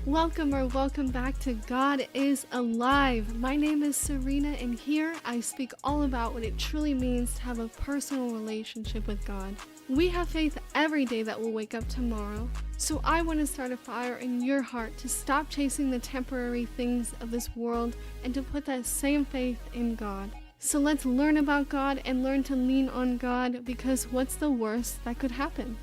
Welcome back to God is Alive. My name is Serena, and here I speak all about what it truly means to have a personal relationship with God. We have faith every day that we'll wake up tomorrow, so I want to start a fire in your heart to stop chasing the temporary things of this world and to put that same faith in God. So let's learn about God and learn to lean on God, because what's the worst that could happen?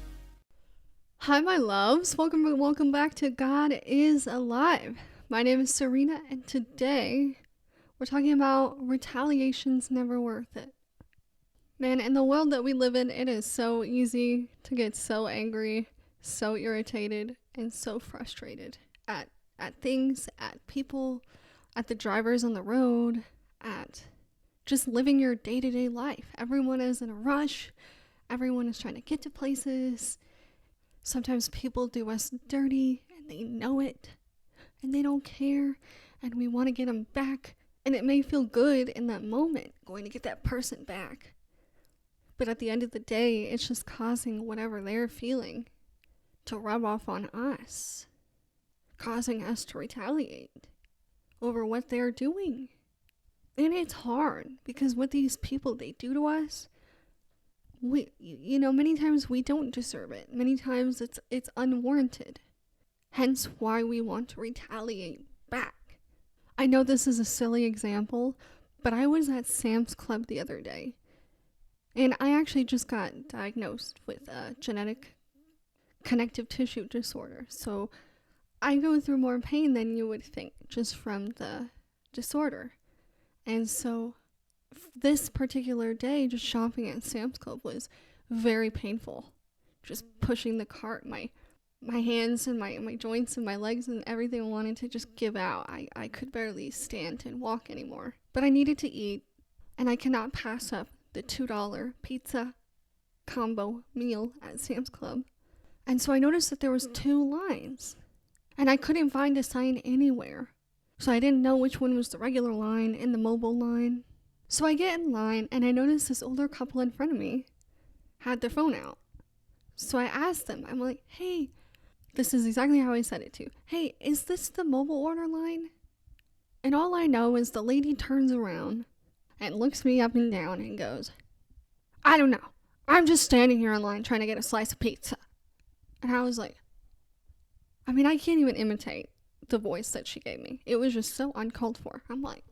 Hi, my loves. Welcome back to God is Alive. My name is Serena, and today we're talking about retaliation's never worth it. Man, in the world that we live in, it is so easy to get so angry, so irritated, and so frustrated at things, at people, at the drivers on the road, at just living your day-to-day life. Everyone is in a rush. Everyone is trying to get to places. Sometimes people do us dirty, and they know it, and they don't care, and we want to get them back, and it may feel good in that moment, going to get that person back. But at the end of the day, it's just causing whatever they're feeling to rub off on us, causing us to retaliate over what they're doing. And it's hard, because what these people, they do to us, many times we don't deserve it. Many times it's unwarranted. Hence why we want to retaliate back. I know this is a silly example, but I was at Sam's Club the other day, and I actually just got diagnosed with a genetic connective tissue disorder. So I go through more pain than you would think just from the disorder. And so this particular day, just shopping at Sam's Club was very painful. Just pushing the cart, my hands and my joints and my legs and everything wanted to just give out. I could barely stand and walk anymore. But I needed to eat, and I cannot pass up the $2 pizza combo meal at Sam's Club. And so I noticed that there was 2 lines, and I couldn't find a sign anywhere. So I didn't know which one was the regular line and the mobile line. So I get in line, and I notice this older couple in front of me had their phone out. So I asked them, I'm like, hey, this is exactly how I said it too. Hey, is this the mobile order line? And all I know is the lady turns around and looks me up and down and goes, I don't know. I'm just standing here in line trying to get a slice of pizza. And I was like, I can't even imitate the voice that she gave me. It was just so uncalled for. I'm like,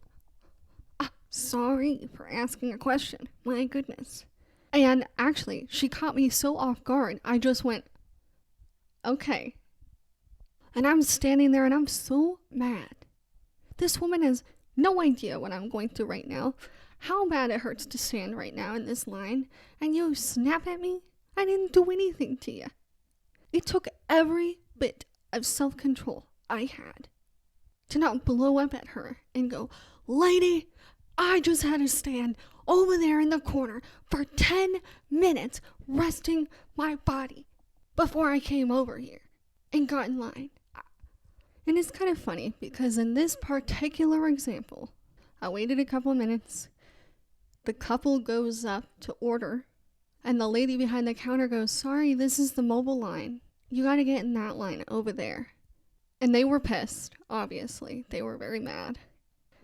sorry for asking a question. My goodness. And actually, she caught me so off guard. I just went, okay. And I'm standing there and I'm so mad. This woman has no idea what I'm going through right now, how bad it hurts to stand right now in this line, and you snap at me? I didn't do anything to you. It took every bit of self-control I had to not blow up at her and go, lady, I just had to stand over there in the corner for 10 minutes resting my body before I came over here and got in line. And it's kind of funny because in this particular example, I waited a couple of minutes. The couple goes up to order, and the lady behind the counter goes, sorry, this is the mobile line. You got to get in that line over there. And they were pissed, obviously. They were very mad.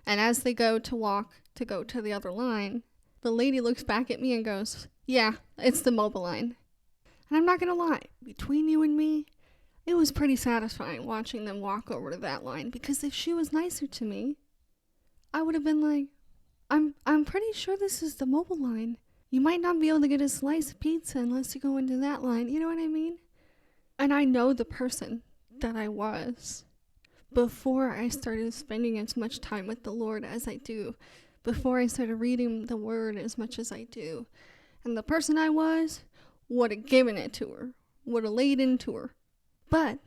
And as they go to the other line, the lady looks back at me and goes, yeah, it's the mobile line. And I'm not going to lie, between you and me, it was pretty satisfying watching them walk over to that line, because if she was nicer to me, I would have been like, I'm pretty sure this is the mobile line. You might not be able to get a slice of pizza unless you go into that line. You know what I mean? And I know the person that I was before I started spending as much time with the Lord as I do, before I started reading the Word as much as I do. And the person I was would have given it to her, would have laid into her. But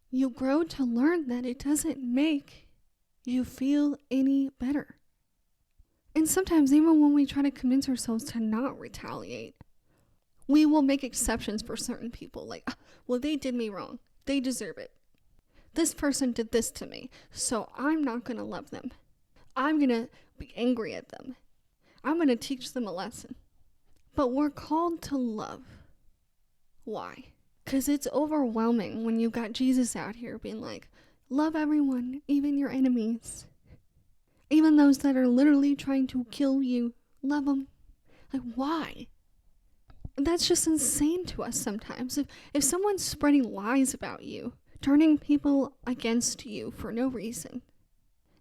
you grow to learn that it doesn't make you feel any better. And sometimes even when we try to convince ourselves to not retaliate, we will make exceptions for certain people. Like, well, they did me wrong. They deserve it. This person did this to me, so I'm not going to love them. I'm going to be angry at them. I'm going to teach them a lesson. But we're called to love. Why? Because it's overwhelming when you got Jesus out here being like, Love everyone, even your enemies. Even those that are literally trying to kill you. Love them. Like, why? That's just insane to us sometimes. If someone's spreading lies about you, turning people against you for no reason,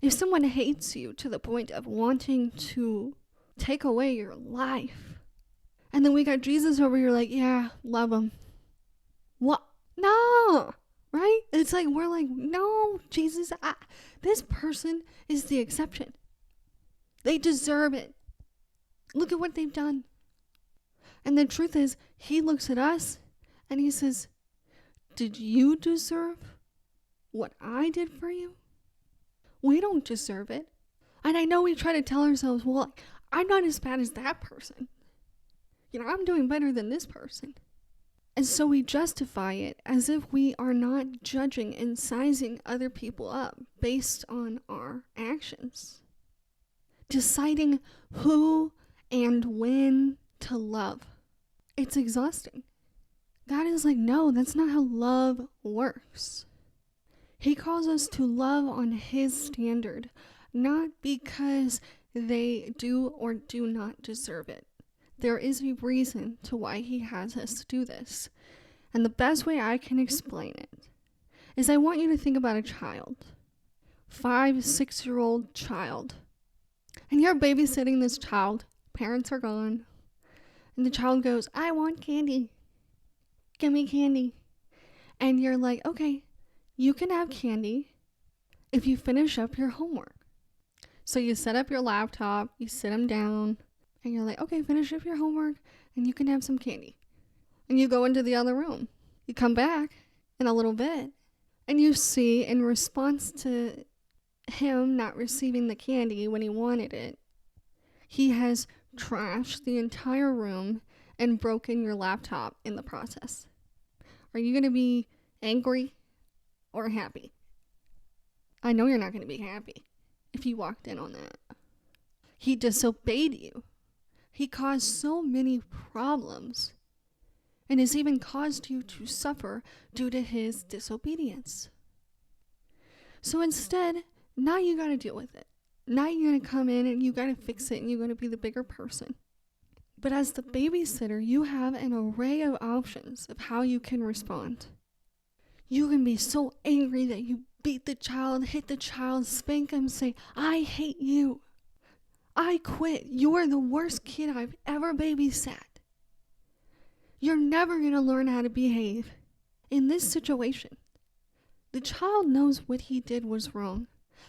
if someone hates you to the point of wanting to take away your life, and then we got Jesus over here like, yeah, love him. What? No! Right? It's like, we're like, no, Jesus, this person is the exception. They deserve it. Look at what they've done. And the truth is, he looks at us and he says, did you deserve what I did for you? We don't deserve it. And I know we try to tell ourselves, well, I'm not as bad as that person. I'm doing better than this person. And so we justify it as if we are not judging and sizing other people up based on our actions. Deciding who and when to love. It's exhausting. God is like, no, that's not how love works. He calls us to love on his standard, not because they do or do not deserve it. There is a reason to why he has us do this. And the best way I can explain it is I want you to think about a child. 5, 6-year-old child. And you're babysitting this child. Parents are gone. And the child goes, I want candy. Give me candy. And you're like, okay, you can have candy if you finish up your homework. So you set up your laptop, you sit them down, and you're like, okay, finish up your homework, and you can have some candy. And you go into the other room. You come back in a little bit, and you see, in response to him not receiving the candy when he wanted it, he has trashed the entire room and broken your laptop in the process. Are you going to be angry or happy? I know you're not going to be happy if you walked in on that. He disobeyed you. He caused so many problems and has even caused you to suffer due to his disobedience. So instead, now you got to deal with it. Now you're going to come in and you got to fix it and you're going to be the bigger person. But as the babysitter, you have an array of options of how you can respond. You can be so angry that you beat the child, hit the child, spank him, say, I hate you. I quit. You are the worst kid I've ever babysat. You're never going to learn how to behave. In this situation, the child knows what he did was wrong.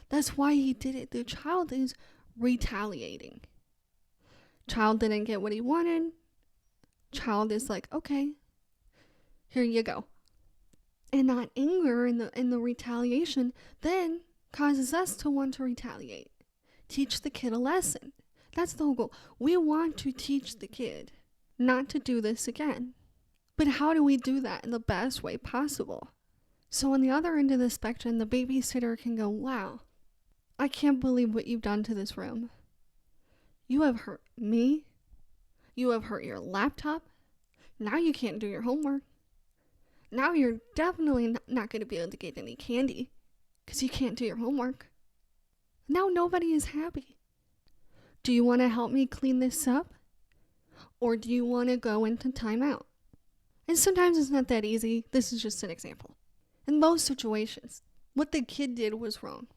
That's why he did it. The child is retaliating. Child didn't get what he wanted. Child is like, okay, here you go. And that anger and the retaliation then causes us to want to retaliate. Teach the kid a lesson. That's the whole goal. We want to teach the kid not to do this again. But how do we do that in the best way possible? So on the other end of the spectrum, the babysitter can go, wow, I can't believe what you've done to this room. You have hurt me. You have hurt your laptop. Now you can't do your homework. Now you're definitely not going to be able to get any candy because you can't do your homework. Now nobody is happy. Do you want to help me clean this up? Or do you want to go into timeout? And sometimes it's not that easy. This is just an example. In most situations, what the kid did was wrong.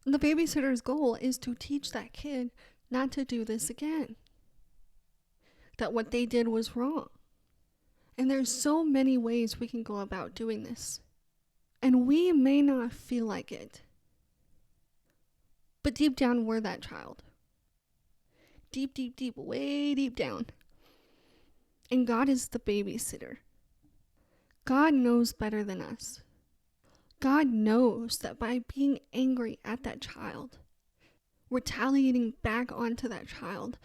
And the babysitter's goal is to teach that kid not to do this again. That what they did was wrong. And there's so many ways we can go about doing this. And we may not feel like it. But deep down, we're that child. Deep, deep, deep, way deep down. And God is the babysitter. God knows better than us. God knows that by being angry at that child, retaliating back onto that child,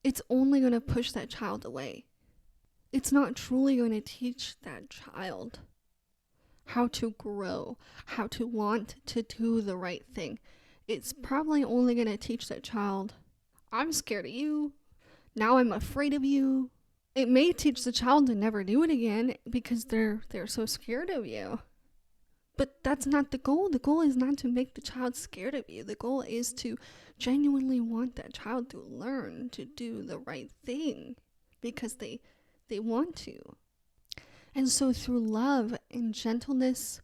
it's only going to push that child away. It's not truly going to teach that child how to grow, how to want to do the right thing. It's probably only going to teach that child, I'm scared of you. Now I'm afraid of you. It may teach the child to never do it again because they're so scared of you. But that's not the goal. The goal is not to make the child scared of you. The goal is to genuinely want that child to learn to do the right thing because they want to. And so through love and gentleness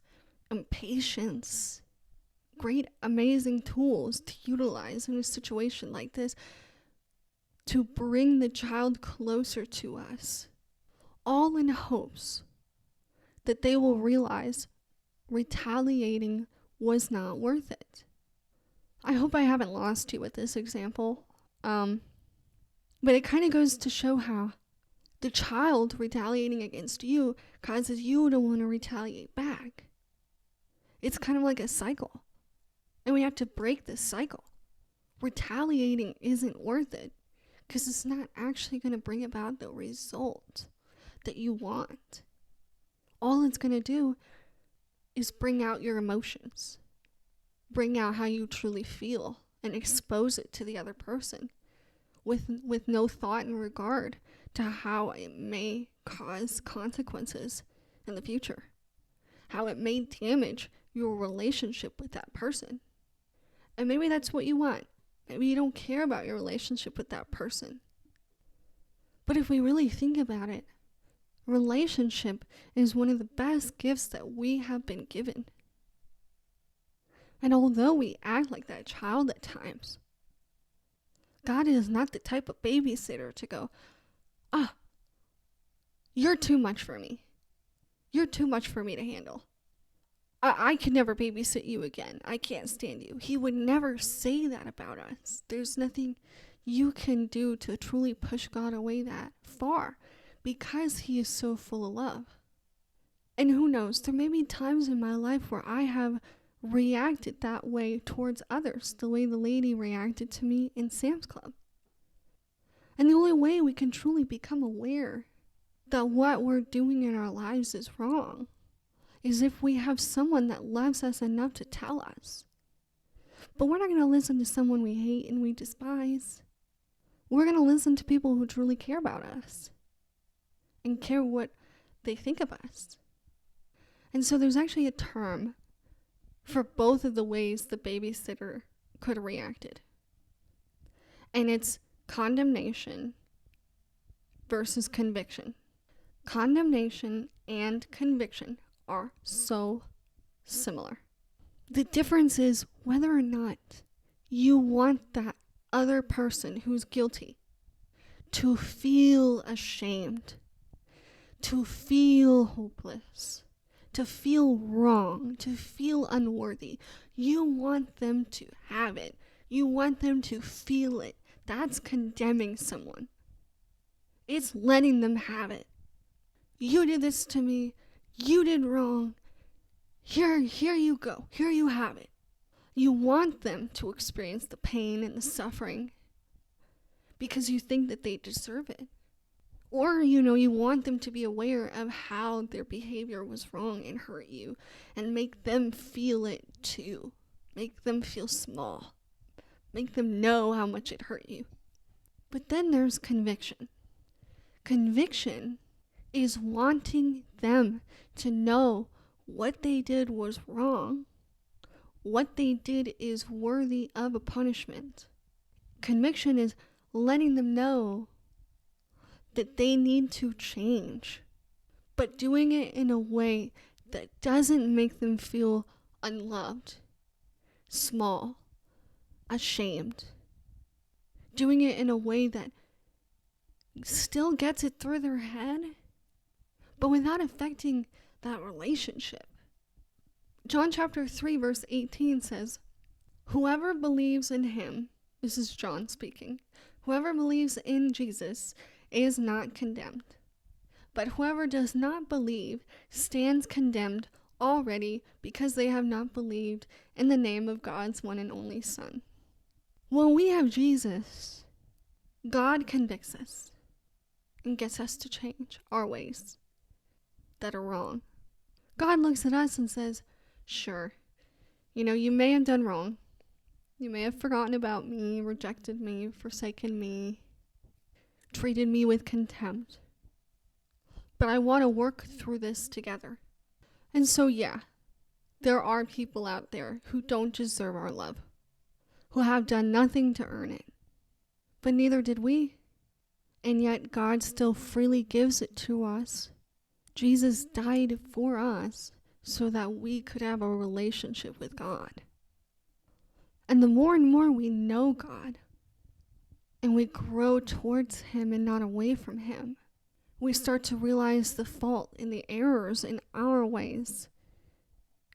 and patience, great, amazing tools to utilize in a situation like this to bring the child closer to us, all in hopes that they will realize retaliating was not worth it. I hope I haven't lost you with this example, but it kind of goes to show how the child retaliating against you causes you to want to retaliate back. It's kind of like a cycle, and we have to break this cycle. Retaliating isn't worth it because it's not actually going to bring about the result that you want. All it's going to do is bring out your emotions, bring out how you truly feel, and expose it to the other person with no thought and regard to how it may cause consequences in the future, how it may damage your relationship with that person. And maybe that's what you want. Maybe you don't care about your relationship with that person. But if we really think about it, relationship is one of the best gifts that we have been given. And although we act like that child at times, God is not the type of babysitter to go, you're too much for me. You're too much for me to handle. I could never babysit you again. I can't stand you. He would never say that about us. There's nothing you can do to truly push God away that far because he is so full of love. And who knows, there may be times in my life where I have reacted that way towards others, the way the lady reacted to me in Sam's Club. And the only way we can truly become aware that what we're doing in our lives is wrong is if we have someone that loves us enough to tell us. But we're not going to listen to someone we hate and we despise. We're going to listen to people who truly care about us and care what they think of us. And so there's actually a term for both of the ways the babysitter could have reacted. And it's condemnation versus conviction. Condemnation and conviction are so similar. The difference is whether or not you want that other person who's guilty to feel ashamed, to feel hopeless, to feel wrong, to feel unworthy. You want them to have it. You want them to feel it. That's condemning someone. It's letting them have it. You did this to me. You did wrong. Here you go. Here you have it. You want them to experience the pain and the suffering because you think that they deserve it. Or, you want them to be aware of how their behavior was wrong and hurt you and make them feel it too. Make them feel small. Make them know how much it hurt you. But then there's conviction. Conviction is wanting them to know what they did was wrong. What they did is worthy of a punishment. Conviction is letting them know that they need to change, but doing it in a way that doesn't make them feel unloved, small, ashamed. Doing it in a way that still gets it through their head, but without affecting that relationship. John chapter 3 verse 18 says, whoever believes in him, this is John speaking, whoever believes in Jesus is not condemned. But whoever does not believe stands condemned already because they have not believed in the name of God's one and only Son. When we have Jesus, God convicts us and gets us to change our ways that are wrong. God looks at us and says, sure, you may have done wrong. You may have forgotten about me, rejected me, forsaken me, treated me with contempt. But I want to work through this together. And so, There are people out there who don't deserve our love, who have done nothing to earn it. But neither did we. And yet God still freely gives it to us. Jesus died for us so that we could have a relationship with God. And the more and more we know God, and we grow towards Him and not away from Him, we start to realize the fault and the errors in our ways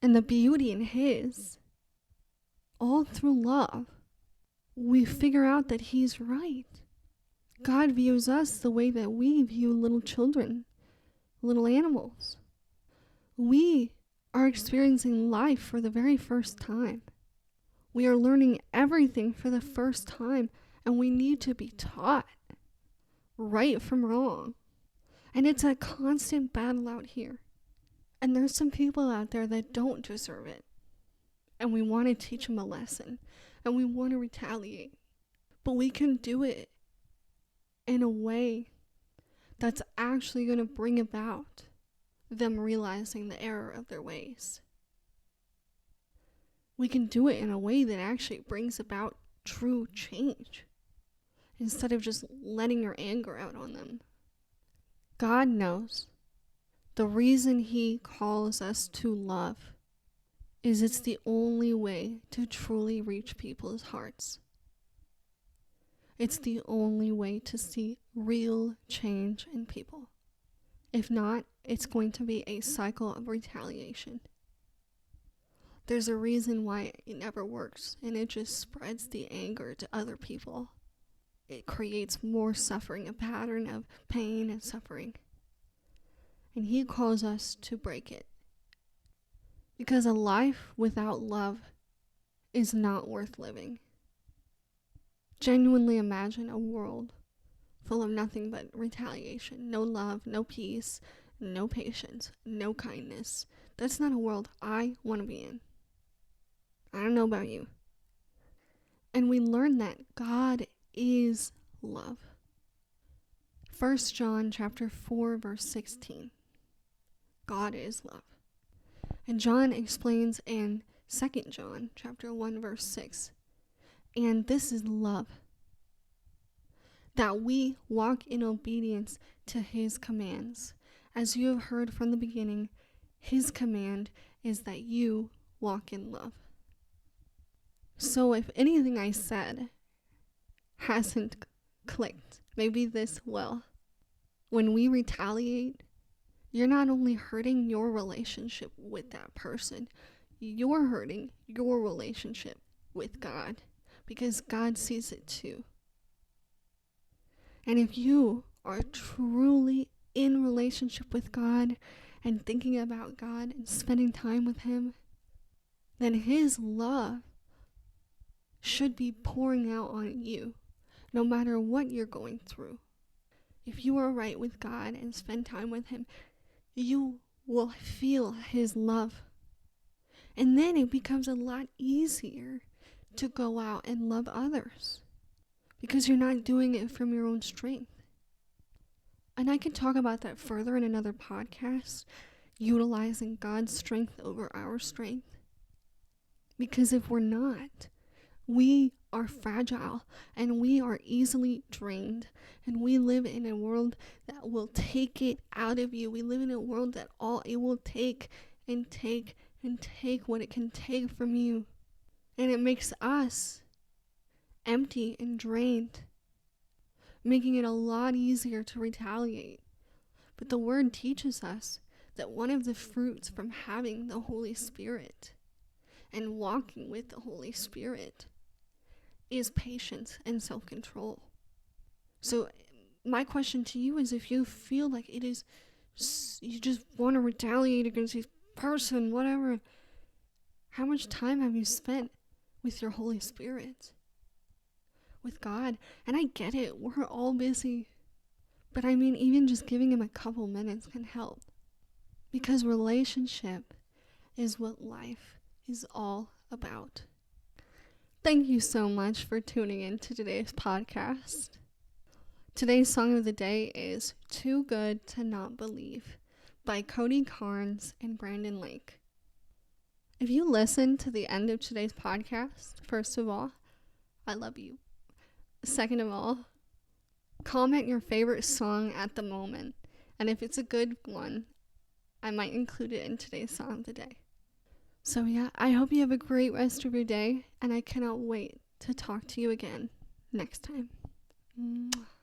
and the beauty in His. All through love, we figure out that He's right. God views us the way that we view little children, little animals. We are experiencing life for the very first time. We are learning everything for the first time, and we need to be taught right from wrong. And it's a constant battle out here. And there's some people out there that don't deserve it. And we want to teach them a lesson, and we want to retaliate. But we can do it in a way that's actually going to bring about them realizing the error of their ways. We can do it in a way that actually brings about true change, instead of just letting your anger out on them. God knows the reason He calls us to love is it's the only way to truly reach people's hearts. It's the only way to see real change in people. If not, it's going to be a cycle of retaliation. There's a reason why it never works, and it just spreads the anger to other people. It creates more suffering, a pattern of pain and suffering. And He calls us to break it. Because a life without love is not worth living. Genuinely imagine a world full of nothing but retaliation. No love, no peace, no patience, no kindness. That's not a world I want to be in. I don't know about you. And we learn that God is love. 1 John chapter 4, verse 16. God is love. And John explains in 2 John chapter 1, verse 6. And this is love, that we walk in obedience to His commands. As you have heard from the beginning, His command is that you walk in love. So if anything I said hasn't clicked, maybe this will. When we retaliate, you're not only hurting your relationship with that person, you're hurting your relationship with God, because God sees it too. And if you are truly in relationship with God and thinking about God and spending time with Him, then His love should be pouring out on you, no matter what you're going through. If you are right with God and spend time with Him, you will feel His love. And then it becomes a lot easier to go out and love others, because you're not doing it from your own strength. And I can talk about that further in another podcast, utilizing God's strength over our strength. Because if we're not, we are fragile and we are easily drained, and we live in a world that will take it out of you. We live in a world that all it will take and take and take what it can take from you. And it makes us empty and drained, making it a lot easier to retaliate. But the Word teaches us that one of the fruits from having the Holy Spirit and walking with the Holy Spirit is patience and self-control. So my question to you is, if you feel like it is, you just want to retaliate against this person, whatever, how much time have you spent with your Holy Spirit, with God? And I get it, we're all busy, but I mean, even just giving Him a couple minutes can help, because relationship is what life is all about. Thank you so much for tuning in to today's podcast. Today's song of the day is Too Good to Not Believe by Cody, Carnes, and Brandon Lake. If you listen to the end of today's podcast, first of all, I love you. Second of all, comment your favorite song at the moment. And if it's a good one, I might include it in today's song of the day. So yeah, I hope you have a great rest of your day, and I cannot wait to talk to you again next time. Mwah.